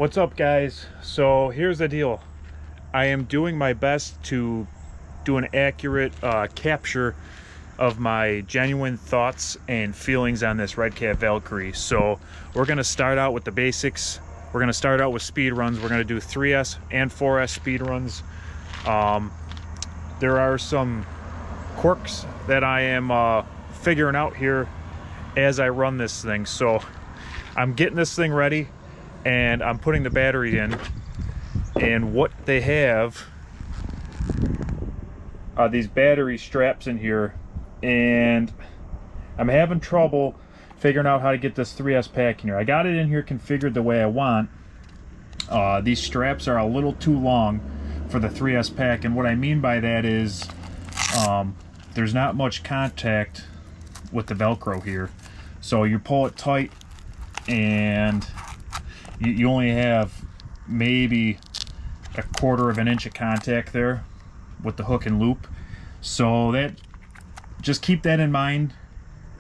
What's up, guys? So here's the deal. I am doing my best to do an accurate capture of my genuine thoughts and feelings on this REDCAT Valkyrie. So we're going to start out with the basics. We're going to start out with speed runs. We're going to do 3S and 4S speed runs. There are some quirks that I am figuring out here as I run this thing. So I'm getting this thing ready and I'm putting the battery in, and what they have are these battery straps in here, and I'm having trouble figuring out how to get this 3S pack in here. I got it in here configured the way I want. These straps are a little too long for the 3S pack, and what I mean by that is there's not much contact with the Velcro here. So you pull it tight and you only have maybe a 1/4 of an inch of contact there with the hook and loop. So that, just keep that in mind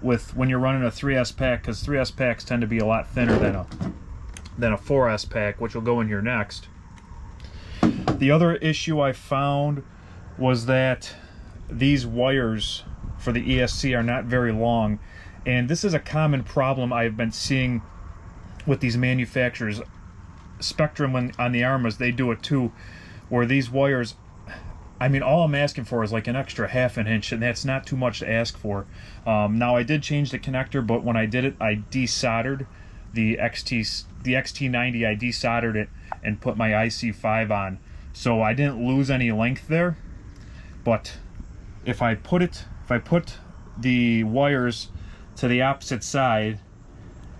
with when you're running a 3S pack, because 3S packs tend to be a lot thinner than a 4S pack, which will go in here next. The other issue I found was that these wires for the ESC are not very long, and this is a common problem I've been seeing with these manufacturers. Spectrum on the Armas, they do it too, where these wires, I mean, all I'm asking for is like an extra 1/2 inch, and that's not too much to ask for. Now I did change the connector, but when I did it, I desoldered the XT90. I desoldered it and put my IC5 on, so I didn't lose any length there. But if I put the wires to the opposite side,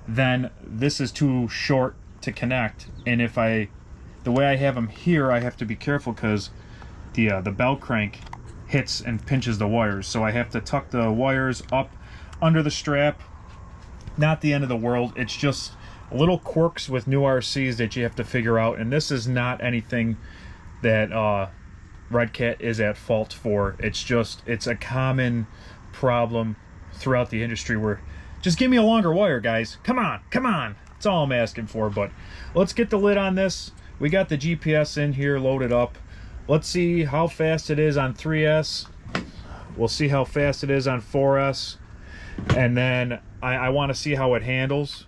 then this is too short to connect, and the way I have them here, I have to be careful because the bell crank hits and pinches the wires, so I have to tuck the wires up under the strap. Not the end of the world. It's just little quirks with new RCs that you have to figure out, and this is not anything that REDCAT is at fault for. It's a common problem throughout the industry where, just give me a longer wire, guys. Come on, come on. That's all I'm asking for. But let's get the lid on this. We got the GPS in here loaded up. Let's see how fast it is on 3S. We'll see how fast it is on 4S. And then I want to see how it handles.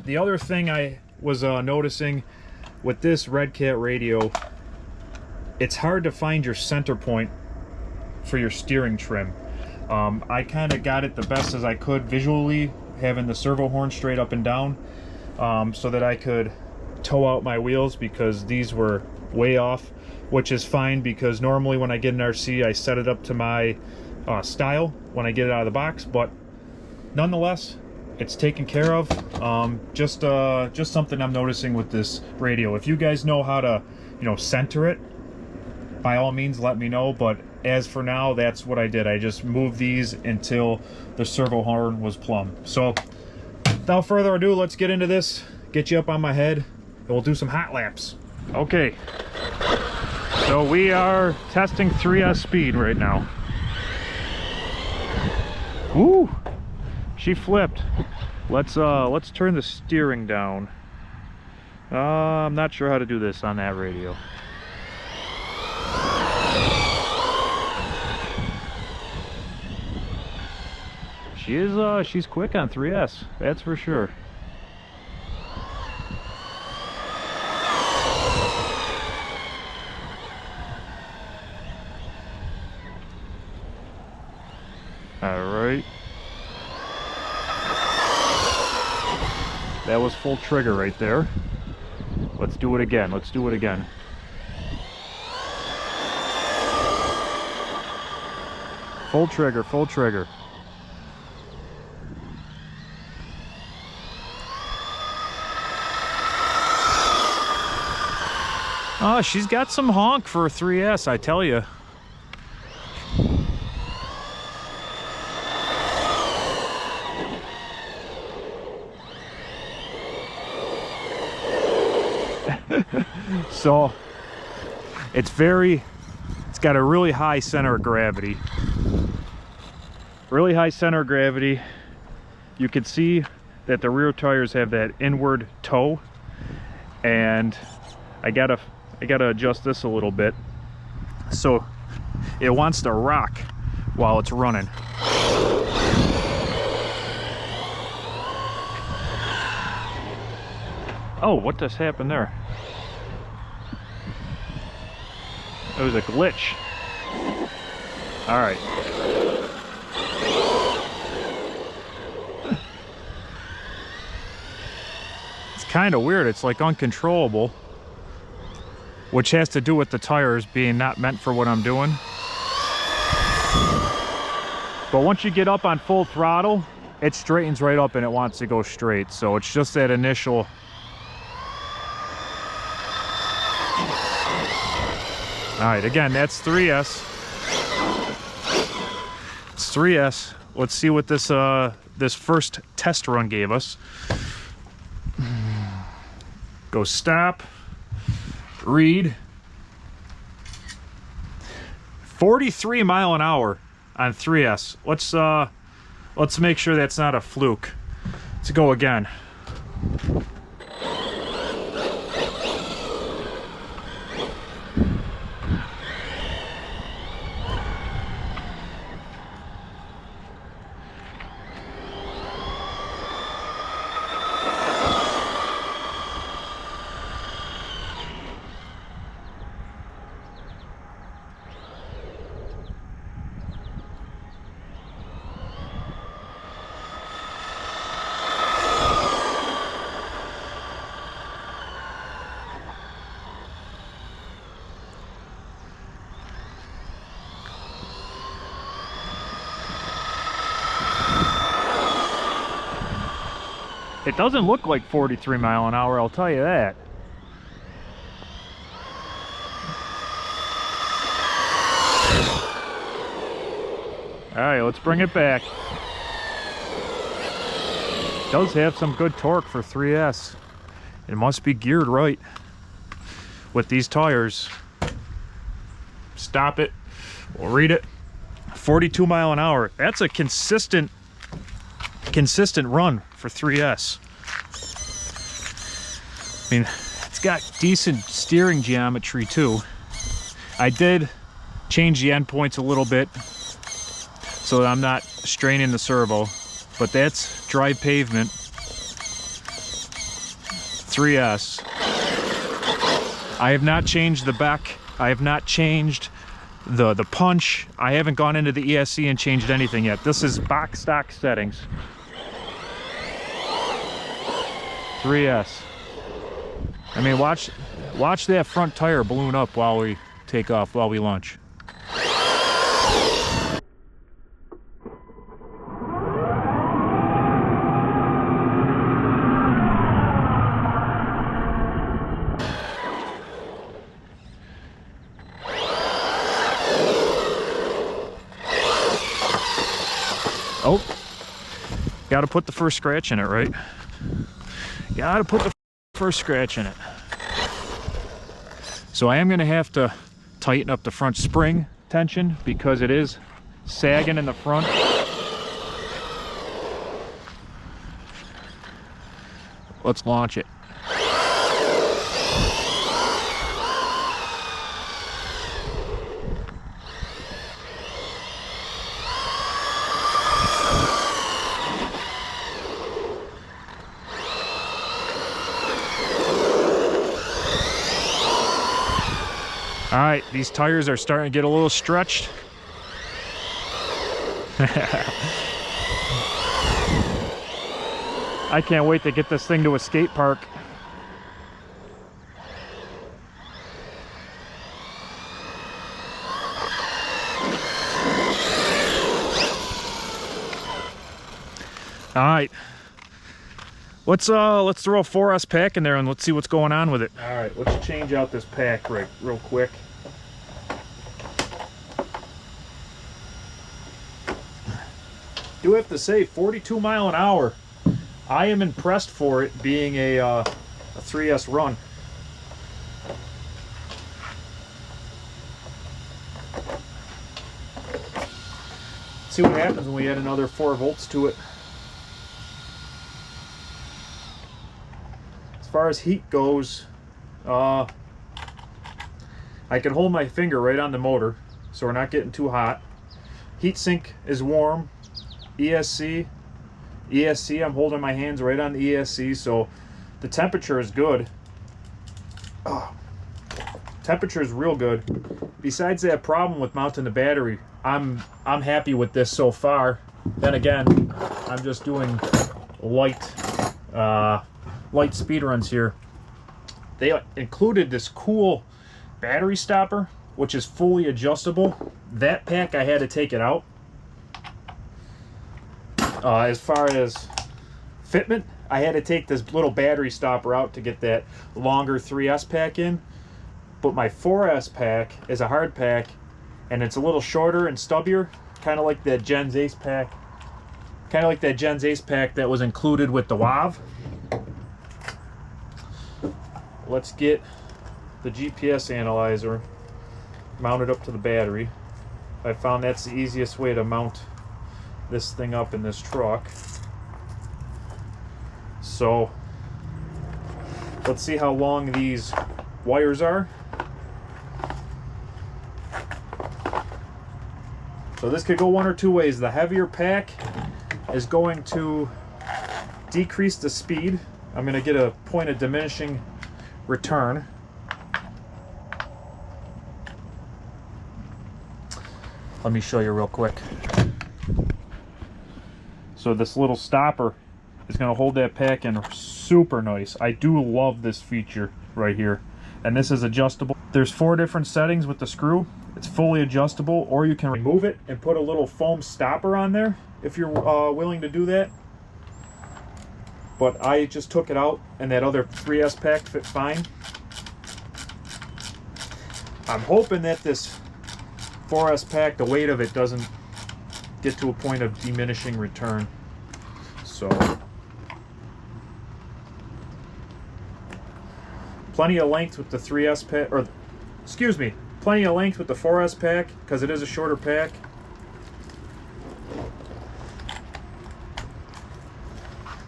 The other thing I was noticing with this REDCAT radio, it's hard to find your center point for your steering trim. I kind of got it the best as I could visually, having the servo horn straight up and down, so that I could tow out my wheels, because these were way off, which is fine because normally when I get an RC I set it up to my style when I get it out of the box, but nonetheless it's taken care of. Just something I'm noticing with this radio. If you guys know how to, center it, by all means let me know, but as for now, that's what I did. I just moved these until the servo horn was plumb. So without further ado, let's get into this, get you up on my head, and we'll do some hot laps. Okay, so we are testing 3S speed right now. Woo, she flipped. Let's turn the steering down. I'm not sure how to do this on that radio. She's quick on 3S, that's for sure. All right. That was full trigger right there. Let's do it again. Let's do it again. Full trigger, full trigger. Oh, she's got some honk for a 3S, I tell you. So it's got a really high center of gravity. Really high center of gravity. You can see that the rear tires have that inward toe, and I gotta adjust this a little bit so it wants to rock while it's running. Oh, what just happened there? It was a glitch. All right. It's kind of weird. It's like uncontrollable, which has to do with the tires being not meant for what I'm doing. But once you get up on full throttle, it straightens right up and it wants to go straight. So it's just that initial. All right, again, that's 3S. It's 3S. Let's see what this this first test run gave us. Go stop. Read. 43 mile an hour on 3S. Let's make sure that's not a fluke. Let's go again. It doesn't look like 43 mile an hour, I'll tell you that. All right, let's bring it back. It does have some good torque for 3S. It must be geared right with these tires. Stop it. We'll read it. 42 mile an hour. That's a consistent run for 3S. I mean, it's got decent steering geometry too. I did change the endpoints a little bit so that I'm not straining the servo, but that's dry pavement 3S. I have not changed the back. I have not changed the punch. I haven't gone into the ESC and changed anything yet. This is box stock settings. 3S. I mean, watch that front tire balloon up while we take off, while we launch. Oh, gotta put the first scratch in it, right? Gotta put the first scratch in it. So I am gonna have to tighten up the front spring tension because it is sagging in the front. Let's launch it. All right, these tires are starting to get a little stretched. I can't wait to get this thing to a skate park. All right, let's throw a 4S pack in there and let's see what's going on with it. All right, let's change out this pack real quick. Do have to say, 42 mile an hour. I am impressed for it being a 3S run. See what happens when we add another 4 volts to it. As far as heat goes, I can hold my finger right on the motor, so we're not getting too hot. Heatsink is warm. ESC, I'm holding my hands right on the ESC, so the temperature is good. Temperature is real good. Besides that problem with mounting the battery, I'm happy with this so far. Then again, I'm just doing light speed runs here. They included this cool battery stopper, which is fully adjustable. That pack, I had to take it out. As far as fitment, I had to take this little battery stopper out to get that longer 3S pack in. But my 4S pack is a hard pack, and it's a little shorter and stubbier, kind of like that Gens Ace pack. Kind of like that Gens Ace pack that was included with the WAV. Let's get the GPS analyzer mounted up to the battery. I found that's the easiest way to mount this thing up in this truck. So let's see how long these wires are. So this could go one or two ways. The heavier pack is going to decrease the speed. I'm going to get a point of diminishing return. Let me show you real quick. So this little stopper is going to hold that pack in super nice. I do love this feature right here. And this is adjustable. There's 4 different settings with the screw. It's fully adjustable, or you can remove it and put a little foam stopper on there if you're willing to do that. But I just took it out, and that other 3S pack fit fine. I'm hoping that this 4S pack, the weight of it doesn't get to a point of diminishing return. So plenty of length with the 3S pack, or excuse me, plenty of length with the 4S pack because it is a shorter pack.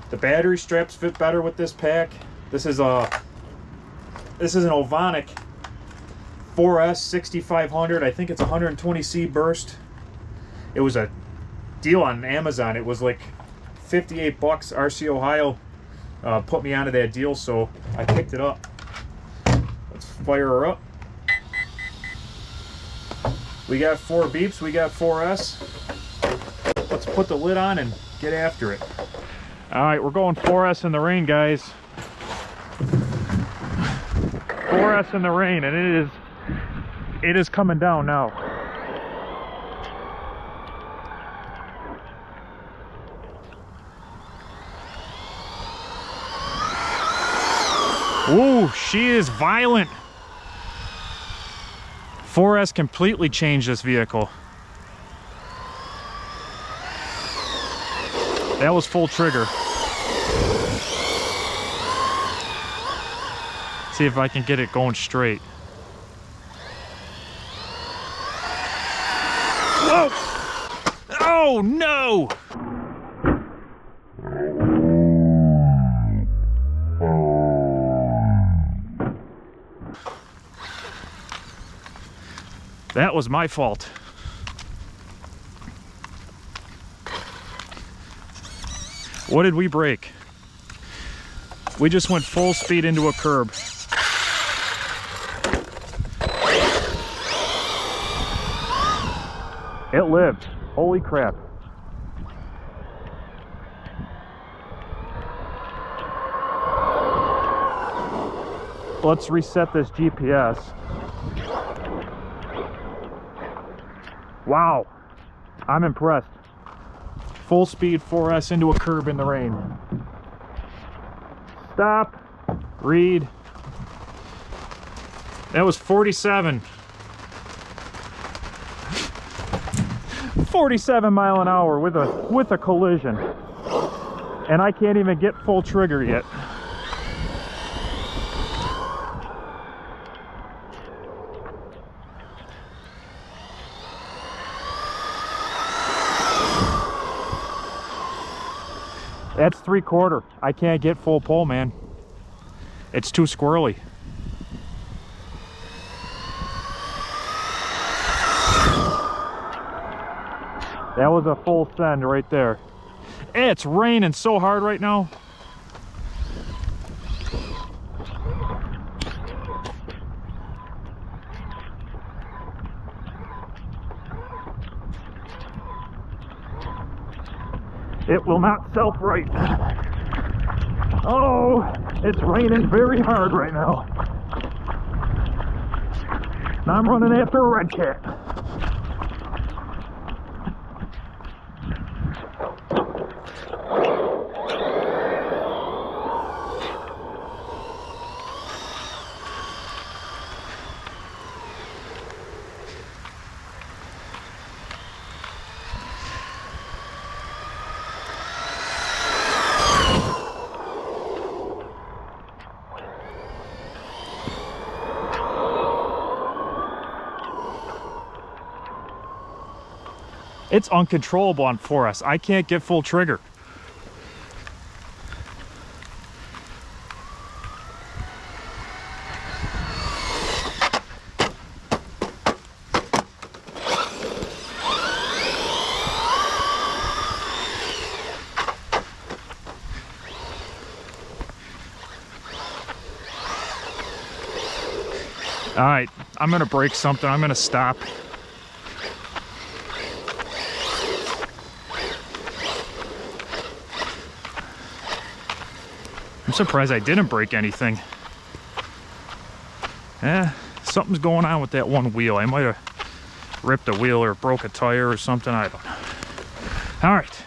The battery straps fit better with this pack. This is an Ovonic 4S 6500. I think it's 120C burst. It was a deal on Amazon. It was like 58 bucks. RC Ohio put me onto that deal, so I picked it up. Let's fire her up. We got 4 beeps, we got 4S. Let's put the lid on and get after it. All right, we're going 4S in the rain, guys. 4S in the rain, and it is coming down now. Ooh, she is violent. 4S completely changed this vehicle. That was full trigger. See if I can get it going straight. Whoa! Oh no! That was my fault. What did we break? We just went full speed into a curb. It lived. Holy crap. Let's reset this GPS. Wow, I'm impressed. Full speed 4S into a curb in the rain. Stop, read. That was 47. 47 mile an hour with a collision. And I can't even get full trigger yet. That's 3/4. I can't get full pull, man. It's too squirrely. That was a full send right there. It's raining so hard right now. It will not self-right. Oh, it's raining very hard right now. Now I'm running after a red cat. It's uncontrollable on 4S. I can't get full trigger. All right, I'm gonna break something. I'm gonna stop. I'm surprised I didn't break anything. Something's going on with that one wheel. I might have ripped a wheel or broke a tire or something. I don't know. All right.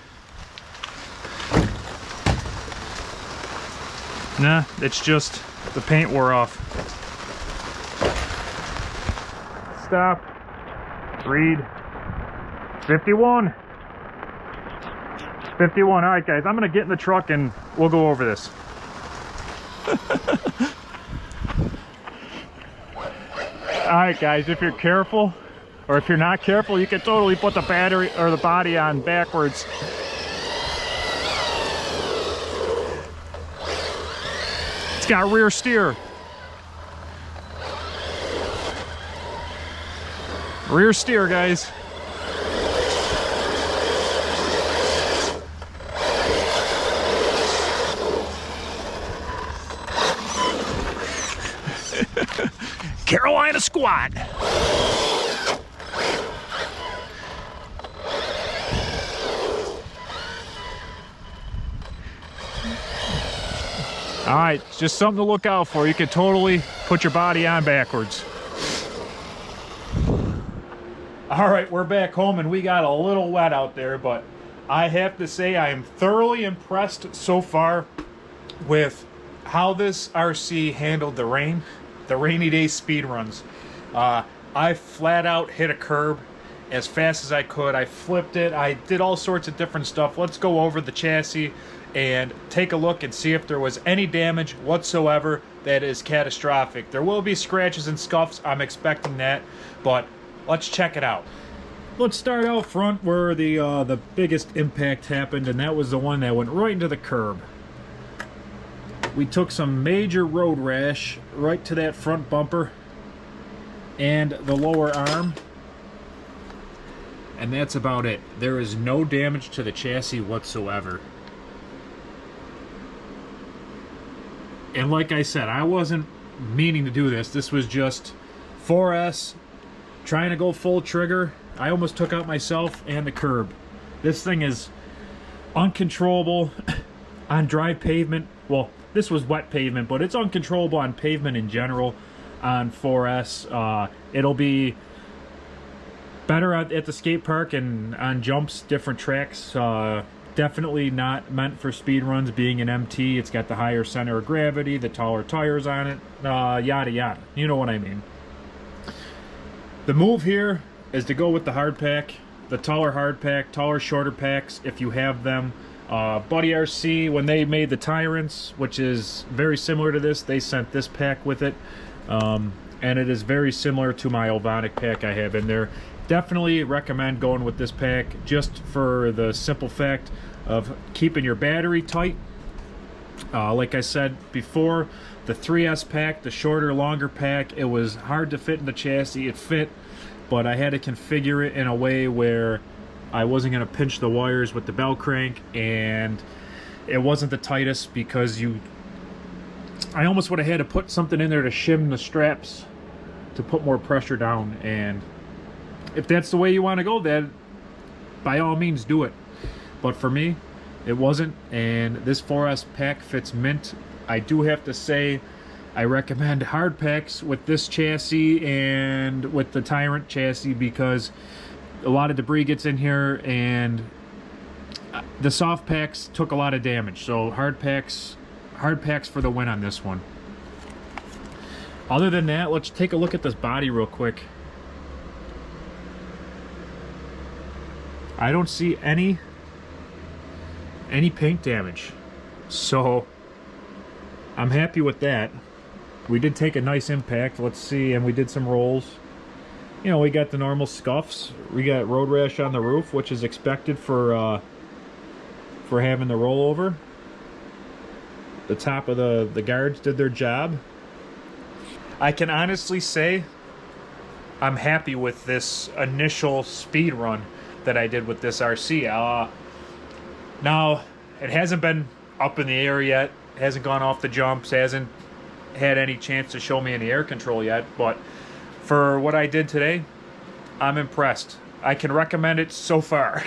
Nah, it's just the paint wore off. Stop. Read. 51. 51. All right, guys, I'm gonna get in the truck and we'll go over this. Alright guys, if you're careful, or if you're not careful, you can totally put the battery or the body on backwards. It's got rear steer. Rear steer, guys. Carolina squat. All right, just something to look out for. You can totally put your body on backwards. All right, we're back home and we got a little wet out there, but I have to say I am thoroughly impressed so far with how this RC handled the rain. The rainy day speed runs. I flat out hit a curb as fast as I could. I flipped it. I did all sorts of different stuff. Let's go over the chassis and take a look and see if there was any damage whatsoever that is catastrophic. There will be scratches and scuffs. I'm expecting that, but let's check it out. Let's start out front where the biggest impact happened, and that was the one that went right into the curb. We took some major road rash right to that front bumper and the lower arm, and that's about it. There is no damage to the chassis whatsoever. And like I said, I wasn't meaning to do this. This was just 4S trying to go full trigger. I almost took out myself and the curb. This thing is uncontrollable on dry pavement. Well, this was wet pavement, but it's uncontrollable on pavement in general on 4S. It'll be better at the skate park and on jumps, different tracks. Definitely not meant for speed runs, being an MT. It's got the higher center of gravity, the taller tires on it, yada yada. You know what I mean. The move here is to go with the hard pack, the taller hard pack, taller shorter packs if you have them. Buddy RC, when they made the Tyrants, which is very similar to this, they sent this pack with it, and it is very similar to my Ovonic pack I have in there. Definitely recommend going with this pack just for the simple fact of keeping your battery tight. Like I said before, the 3S pack, the shorter, longer pack, it was hard to fit in the chassis. It fit, but I had to configure it in a way where I wasn't going to pinch the wires with the bell crank, and it wasn't the tightest because I almost would have had to put something in there to shim the straps to put more pressure down. And if that's the way you want to go, then by all means do it. But for me, it wasn't, and this 4S pack fits mint. I do have to say, I recommend hard packs with this chassis and with the Tyrant chassis, because a lot of debris gets in here and the soft packs took a lot of damage. So hard packs for the win on this one. Other than that, let's take a look at this body real quick. I don't see any paint damage, so I'm happy with that. We did take a nice impact. Let's see, and we did some rolls. You know, we got the normal scuffs. We got road rash on the roof, which is expected for having the rollover. The top of the guards did their job. I can honestly say I'm happy with this initial speed run that I did with this RC. Now, it hasn't been up in the air yet. It hasn't gone off the jumps. Hasn't had any chance to show me any air control yet, but for what I did today, I'm impressed. I can recommend it so far.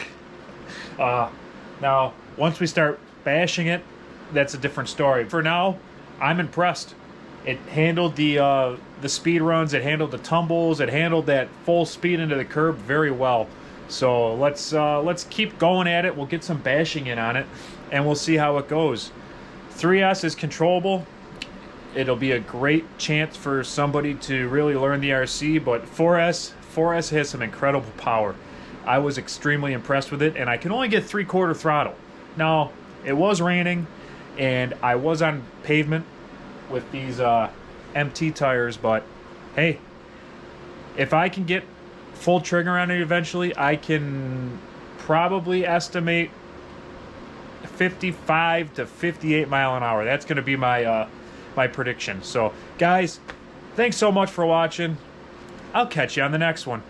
Now, once we start bashing it, that's a different story. For now, I'm impressed. It handled the speed runs, it handled the tumbles, it handled that full speed into the curb very well. So let's keep going at it. We'll get some bashing in on it, and we'll see how it goes. 3S is controllable. It'll be a great chance for somebody to really learn the RC, but 4S has some incredible power. I was extremely impressed with it, and I can only get 3/4 throttle. Now, it was raining, and I was on pavement with these MT tires, but hey, if I can get full trigger on it eventually, I can probably estimate 55 to 58 mile an hour. That's going to be my my prediction. So guys, thanks so much for watching. I'll catch you on the next one.